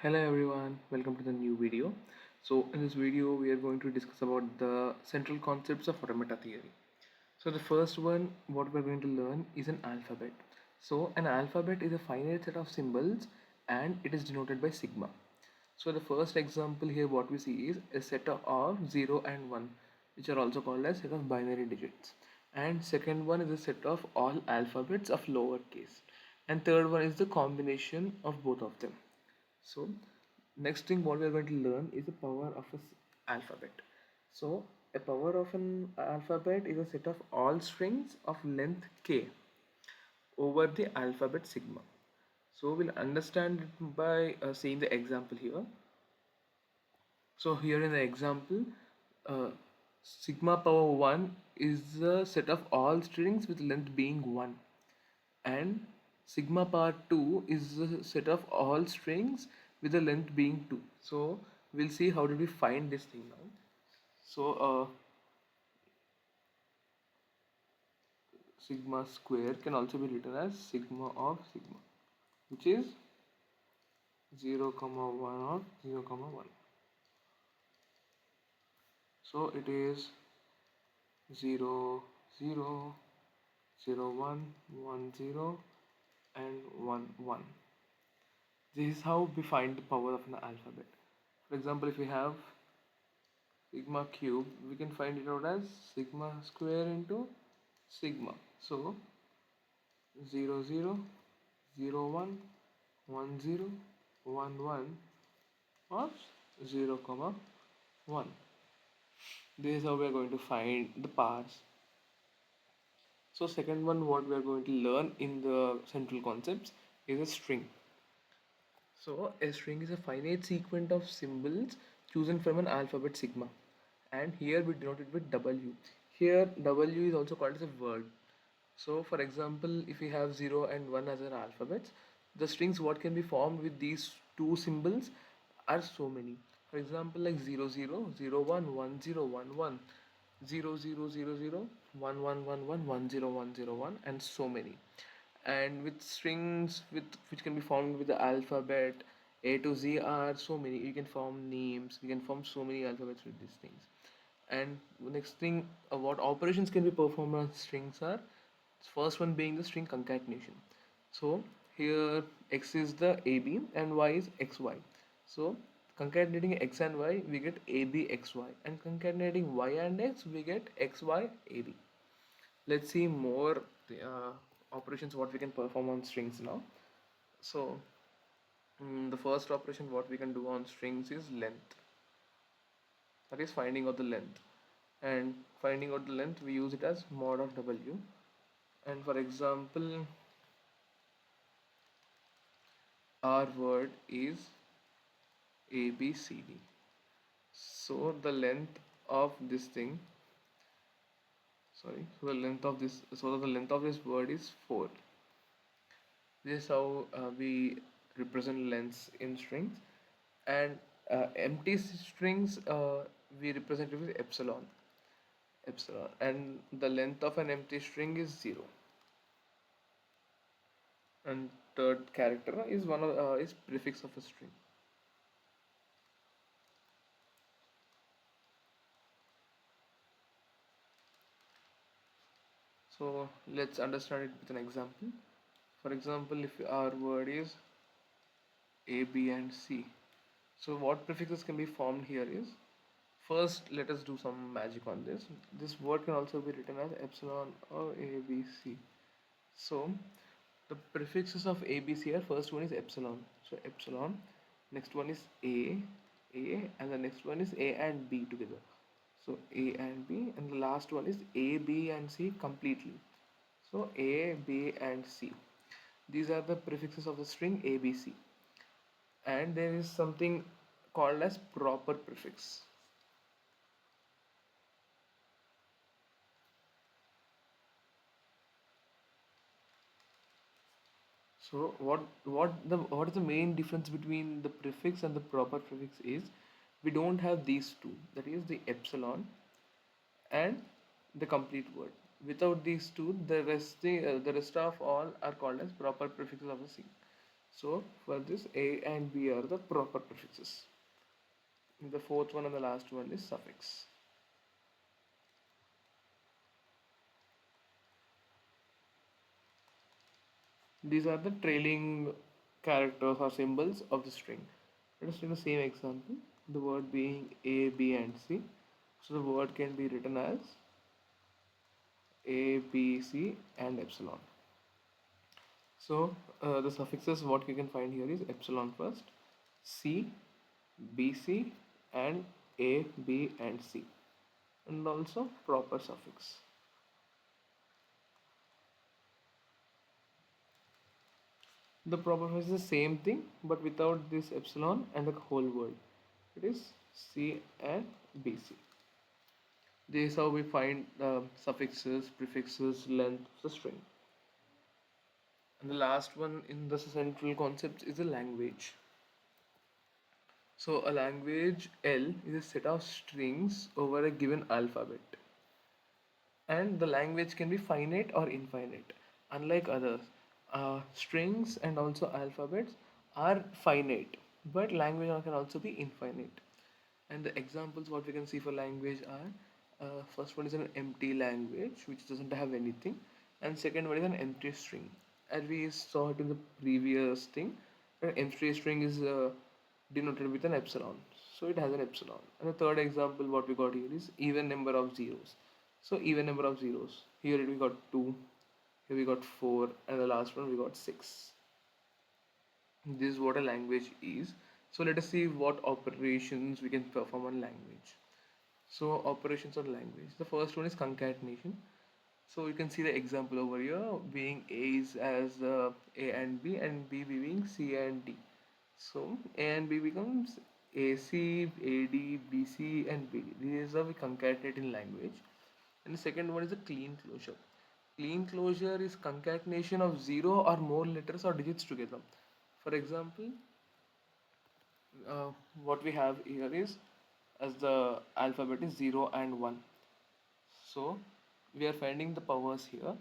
Hello everyone, welcome to the new video. So in this video we are going to discuss about the central concepts of automata theory. So the first one what we're going to learn is an alphabet. So an alphabet is a finite set of symbols and it is denoted by sigma. So the first example here what we see is a set of 0 and 1 which are also called as set of binary digits. And second one is a set of all alphabets of lowercase. And third one is the combination of both of them. So next thing what we are going to learn is the power of a alphabet. So a power of an alphabet is a set of all strings of length k over the alphabet sigma. So we'll understand it by seeing the example here. So here in the example, uh, sigma power 1 is the set of all strings with length being 1, and sigma power 2 is the set of all strings with the length being 2. So we'll see how did we find this thing now. So sigma square can also be written as sigma of sigma, which is 0 comma 1 or 0 comma 1. So it is 0 0 0 1 1 0 and 1 1. This is how we find the power of an alphabet. For example, if we have sigma cube, we can find it out as sigma square into sigma. So 0 0 0 1 1 0 1 1 or 0 comma 1. This is how we are going to find the powers. So second one what we are going to learn in the central concepts is a string. So a string is a finite sequence of symbols chosen from an alphabet sigma, and here we denote it with W. Here W is also called as a word. So for example, if we have 0 and 1 as our alphabets, the strings what can be formed with these two symbols are so many. For example, like 0 0 0 1 1 0 1 1 0 0 0 0 1 1 1 1 1 0 1 0 1 and so many. And with strings with which can be formed with the alphabet A to Z are so many. You can form names, you can form so many alphabets with these things. And next thing, what operations can be performed on strings are first one being the string concatenation. So here x is the AB and y is xy. So concatenating x and y we get AB xy, and concatenating y and x we get xy AB. Let's see more uh, operations what we can perform on strings now. So the first operation what we can do on strings is length, that is finding out the length. And finding out the length we use it as mod of W. And for example, our word is ABCD. So the length of this thing, the length of this word is 4. This is how we represent lengths in strings. And empty strings we represent it with epsilon, and the length of an empty string is 0. And third character is one of is prefix of a string. So let's understand it with an example. For example, if our word is A, B, and C, so what prefixes can be formed here is, first let us do some magic on this. This word can also be written as epsilon or A, B, C. So the prefixes of A, B, C are, first one is epsilon. So epsilon, next one is A, and the next one is A and B together. So A and B, and the last one is A, B, and C completely. So A, B, and C. These are the prefixes of the string ABC. And there is something called as proper prefix. So what is the main difference between the prefix and the proper prefix is, we don't have these two, that is the epsilon and the complete word. Without these two, the rest of all are called as proper prefixes of the string. So for this, A and B are the proper prefixes. The fourth one and the last one is suffix. These are the trailing characters or symbols of the string. Let us take the same example, the word being A, B, and C. So the word can be written as A, B, C, and epsilon. So the suffixes what you can find here is epsilon first, C, BC, and A, B, and C, and also proper suffix. The proper suffix is the same thing but without this epsilon and the whole word. It is C and BC. This is how we find suffixes, prefixes, length of the string. And the last one in the central concept is the language. So a language L is a set of strings over a given alphabet. And the language can be finite or infinite. Unlike others, strings and also alphabets are finite, but language can also be infinite. And the examples what we can see for language are first one is an empty language which doesn't have anything, and second one is an empty string. As we saw it in the previous thing, an empty string is denoted with an epsilon, so it has an epsilon. And the third example what we got here is even number of zeros. So even number of zeros, here we got 2, here we got 4, and the last one we got 6. This is what a language is. So let us see what operations we can perform on language. So operations on language, the first one is concatenation. So you can see the example over here being A is as A and B, and B being C and D. So A and B becomes AC, AD, BC, and BD. These are we concatenate in language. And the second one is a clean closure. Clean closure is concatenation of zero or more letters or digits together. For example, uh, what we have here is as the alphabet is 0 and 1. So we are finding the powers here.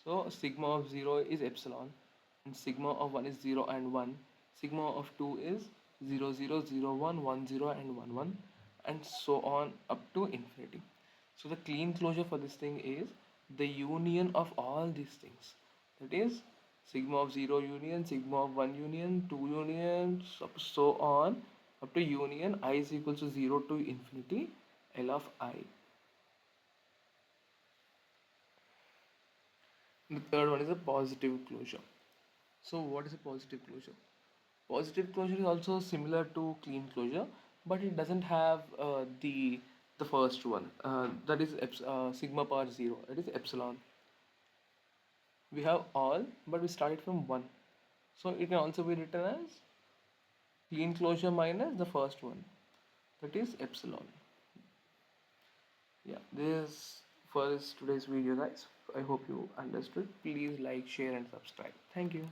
So sigma of 0 is epsilon, and sigma of 1 is 0 and 1. Sigma of 2 is 0 0 0 1 1 0 and 1 1, and so on up to infinity. So the clean closure for this thing is the union of all these things. That is sigma of 0 union, sigma of 1 union, 2 union, so on up to union I is equals to 0 to infinity L of I. The third one is a positive closure. So what is a positive closure? Positive closure is also similar to clean closure, but it doesn't have the first one. That is sigma power 0. That is epsilon. We have all, but we started from 1. So it can also be written as clean closure minus the first one. That is epsilon. Yeah, this is for this today's video, guys. I hope you understood. Please like, share, and subscribe. Thank you.